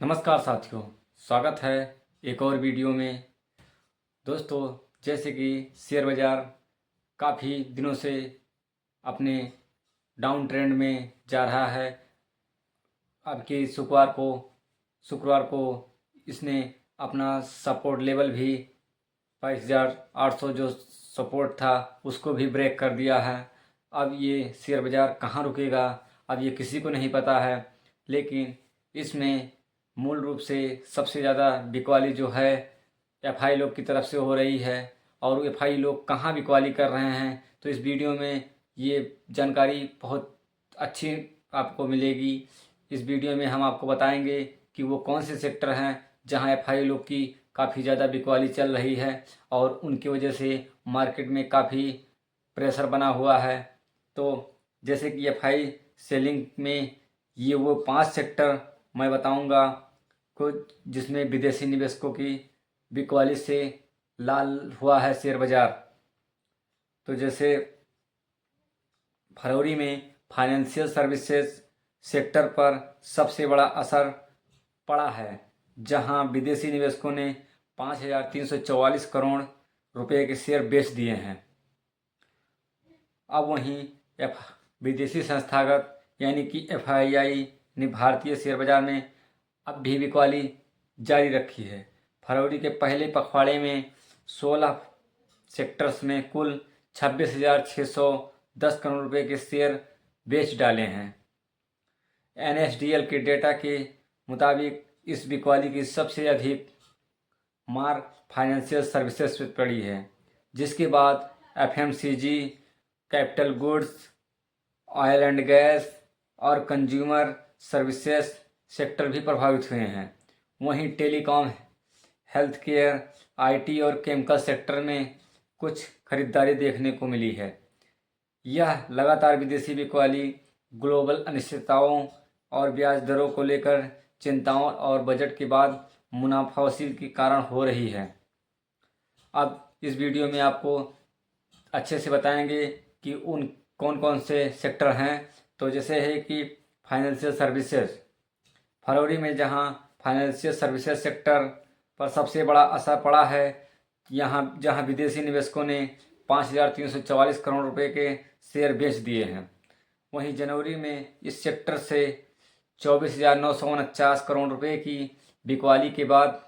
नमस्कार साथियों, स्वागत है एक और वीडियो में। दोस्तों, जैसे कि शेयर बाज़ार काफ़ी दिनों से अपने डाउन ट्रेंड में जा रहा है। अब के शुक्रवार को इसने अपना सपोर्ट लेवल भी 22,800 जो सपोर्ट था उसको भी ब्रेक कर दिया है। अब ये शेयर बाज़ार कहाँ रुकेगा, अब ये किसी को नहीं पता है। लेकिन इसमें मूल रूप से सबसे ज़्यादा बिकवाली जो है एफआई लोग की तरफ से हो रही है। और एफआई लोग कहाँ बिकवाली कर रहे हैं, तो इस वीडियो में ये जानकारी बहुत अच्छी आपको मिलेगी। इस वीडियो में हम आपको बताएंगे कि वो कौन से सेक्टर हैं जहां एफआई लोग की काफ़ी ज़्यादा बिकवाली चल रही है और उनकी वजह से मार्केट में काफ़ी प्रेशर बना हुआ है। तो जैसे कि एफआई सेलिंग में ये वो 5 सेक्टर मैं बताऊंगा कुछ जिसमें विदेशी निवेशकों की बिकवाली से लाल हुआ है शेयर बाजार। तो जैसे फरवरी में फाइनेंशियल सर्विसेज सेक्टर पर सबसे बड़ा असर पड़ा है, जहां विदेशी निवेशकों ने 5,344 करोड़ रुपए के शेयर बेच दिए हैं। अब वहीं विदेशी संस्थागत यानी कि एफआईआई ने भारतीय शेयर बाजार में अब भी बिकवाली जारी रखी है। फरवरी के पहले पखवाड़े में 16 सेक्टर्स में कुल 26,610 करोड़ रुपए के शेयर बेच डाले हैं। एनएसडीएल के डेटा के मुताबिक इस बिकवाली की सबसे अधिक मार फाइनेंशियल सर्विसेज पर पड़ी है, जिसके बाद FMCG, capital goods, oil and gas और कंज्यूमर सर्विसेज सेक्टर भी प्रभावित हुए हैं। वहीं टेलीकॉम, हेल्थ केयर, आईटी और केमिकल सेक्टर में कुछ खरीदारी देखने को मिली है। यह लगातार विदेशी बिकवाली ग्लोबल अनिश्चितताओं और ब्याज दरों को लेकर चिंताओं और बजट के बाद मुनाफा वसूली के कारण हो रही है। अब इस वीडियो में आपको अच्छे से बताएंगे कि उन कौन कौन से सेक्टर हैं। तो जैसे है कि फाइनेंशियल सर्विसेज, फरवरी में जहां फाइनेंशियल सर्विसेज सेक्टर पर सबसे बड़ा असर पड़ा है, यहाँ जहां विदेशी निवेशकों ने 5,344 करोड़ रुपए के शेयर बेच दिए हैं। वहीं जनवरी में इस सेक्टर से 24,949 करोड़ रुपए की बिकवाली के बाद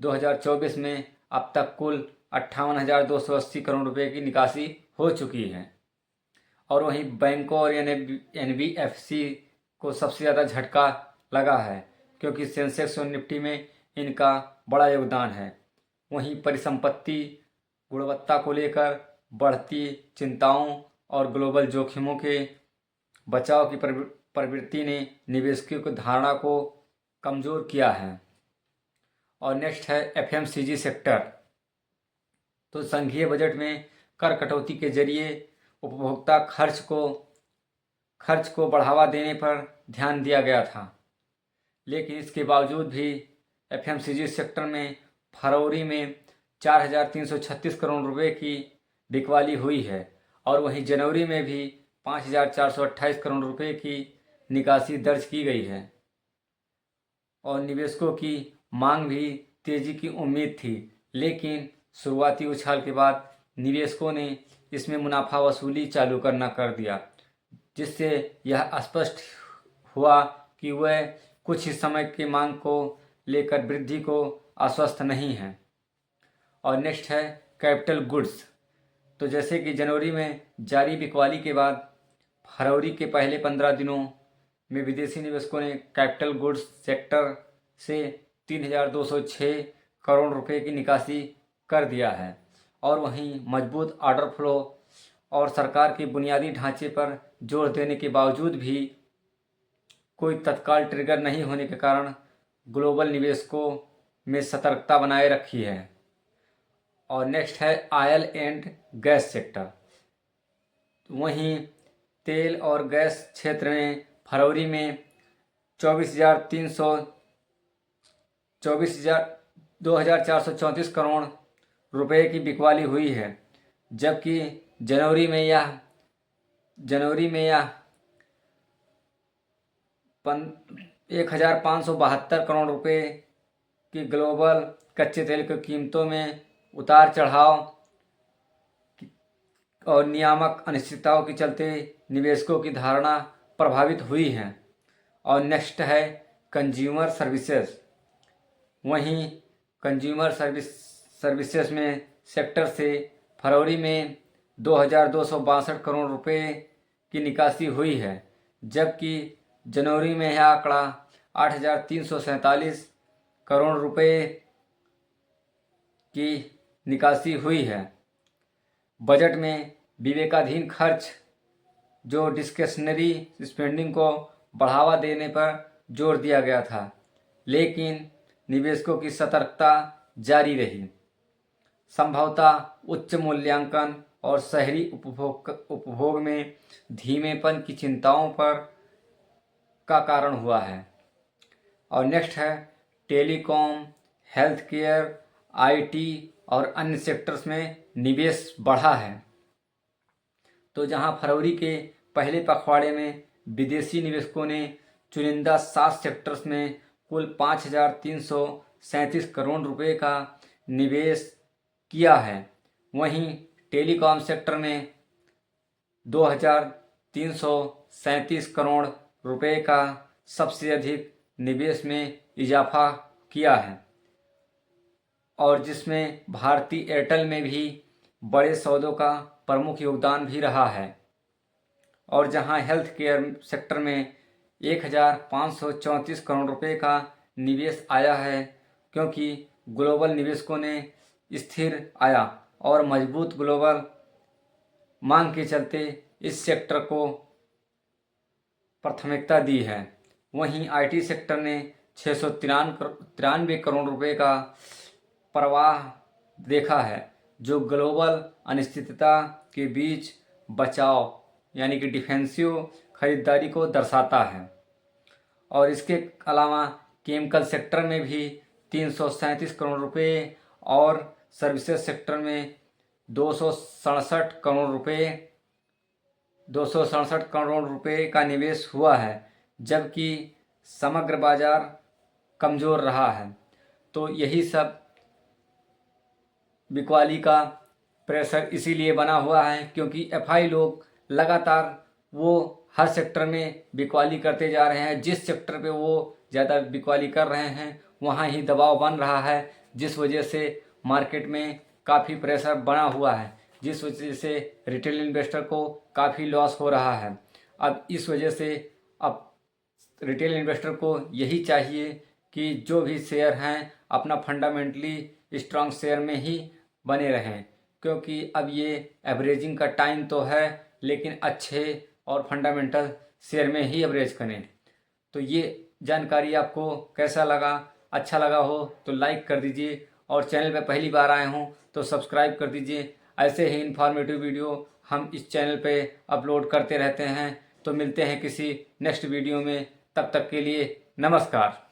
2024 में अब तक कुल 58,280 करोड़ रुपए की निकासी हो चुकी है। और वहीं बैंकों और एनबीएफसी को सबसे ज़्यादा झटका लगा है, क्योंकि सेंसेक्स और निफ्टी में इनका बड़ा योगदान है। वहीं परिसंपत्ति गुणवत्ता को लेकर बढ़ती चिंताओं और ग्लोबल जोखिमों के बचाव की प्रवृत्ति ने निवेशकों की धारणा को कमज़ोर किया है। और नेक्स्ट है एफएमसीजी सेक्टर। तो संघीय बजट में कर कटौती के जरिए उपभोक्ता खर्च को बढ़ावा देने पर ध्यान दिया गया था, लेकिन इसके बावजूद भी एफएमसीजी सेक्टर में फरवरी में 4,336 करोड़ रुपए की बिकवाली हुई है। और वहीं जनवरी में भी 5,428 करोड़ रुपए की निकासी दर्ज की गई है। और निवेशकों की मांग भी तेजी की उम्मीद थी, लेकिन शुरुआती उछाल के बाद निवेशकों ने इसमें मुनाफा वसूली चालू करना कर दिया, जिससे यह स्पष्ट हुआ कि वह कुछ ही समय की मांग को लेकर वृद्धि को आश्वस्त नहीं है। और नेक्स्ट है कैपिटल गुड्स। तो जैसे कि जनवरी में जारी बिकवाली के बाद फरवरी के पहले 15 दिनों में विदेशी निवेशकों ने कैपिटल गुड्स सेक्टर से 3,206 करोड़ रुपए की निकासी कर दिया है। और वहीं मजबूत ऑर्डर फ्लो और सरकार के बुनियादी ढांचे पर जोर देने के बावजूद भी कोई तत्काल ट्रिगर नहीं होने के कारण ग्लोबल निवेशकों में सतर्कता बनाए रखी है। और नेक्स्ट है ऑयल एंड गैस सेक्टर। वहीं तेल और गैस क्षेत्र में फरवरी में 2,434 करोड़ रुपए की बिकवाली हुई है, जबकि जनवरी में यह 1572 करोड़ रुपए की ग्लोबल कच्चे तेल की कीमतों में उतार चढ़ाव और नियामक अनिश्चितताओं के चलते निवेशकों की धारणा प्रभावित हुई है। और नेक्स्ट है कंज्यूमर सर्विसेज। वहीं कंज्यूमर सर्विसेज में सेक्टर से फरवरी में 2262 करोड़ रुपए की निकासी हुई है, जबकि जनवरी में यह आंकड़ा 8347 करोड़ रुपए की निकासी हुई है। बजट में विवेकाधीन खर्च जो डिस्क्रिशनरी स्पेंडिंग को बढ़ावा देने पर जोर दिया गया था, लेकिन निवेशकों की सतर्कता जारी रही। संभवतः उच्च मूल्यांकन और शहरी उपभोग में धीमेपन की चिंताओं पर का कारण हुआ है। और नेक्स्ट है टेलीकॉम, हेल्थ केयर, आईटी और अन्य सेक्टर्स में निवेश बढ़ा है। तो जहां फरवरी के पहले पखवाड़े में विदेशी निवेशकों ने चुनिंदा 7 सेक्टर्स में कुल 5337 करोड़ रुपए का निवेश किया है, वहीं टेलीकॉम सेक्टर में 2337 करोड़ रुपए का सबसे अधिक निवेश में इजाफा किया है, और जिसमें भारती एयरटेल में भी बड़े सौदों का प्रमुख योगदान भी रहा है। और जहां हेल्थ केयर सेक्टर में 1534 करोड़ रुपए का निवेश आया है, क्योंकि ग्लोबल निवेशकों ने स्थिर आया और मजबूत ग्लोबल मांग के चलते इस सेक्टर को प्राथमिकता दी है। वहीं आईटी सेक्टर ने 693 करोड़ रुपए का प्रवाह देखा है, जो ग्लोबल अनिश्चितता के बीच बचाव यानी कि डिफेंसिव खरीदारी को दर्शाता है। और इसके अलावा केमिकल सेक्टर में भी 337 करोड़ रुपए और सर्विसेज सेक्टर में 267 करोड़ रुपए का निवेश हुआ है, जबकि समग्र बाजार कमज़ोर रहा है। तो यही सब बिकवाली का प्रेशर इसीलिए बना हुआ है क्योंकि एफआई लोग लगातार वो हर सेक्टर में बिकवाली करते जा रहे हैं। जिस सेक्टर पे वो ज़्यादा बिकवाली कर रहे हैं वहाँ ही दबाव बन रहा है, जिस वजह से मार्केट में काफ़ी प्रेशर बना हुआ है, जिस वजह से रिटेल इन्वेस्टर को काफ़ी लॉस हो रहा है। अब इस वजह से अब रिटेल इन्वेस्टर को यही चाहिए कि जो भी शेयर हैं अपना फंडामेंटली स्ट्रांग शेयर में ही बने रहें, क्योंकि अब ये एवरेजिंग का टाइम तो है, लेकिन अच्छे और फंडामेंटल शेयर में ही एवरेज करें। तो ये जानकारी आपको कैसा लगा? अच्छा लगा हो तो लाइक कर दीजिए, और चैनल पे पहली बार आए हों तो सब्सक्राइब कर दीजिए। ऐसे ही इन्फॉर्मेटिव वीडियो हम इस चैनल पे अपलोड करते रहते हैं। तो मिलते हैं किसी नेक्स्ट वीडियो में, तब तक के लिए नमस्कार।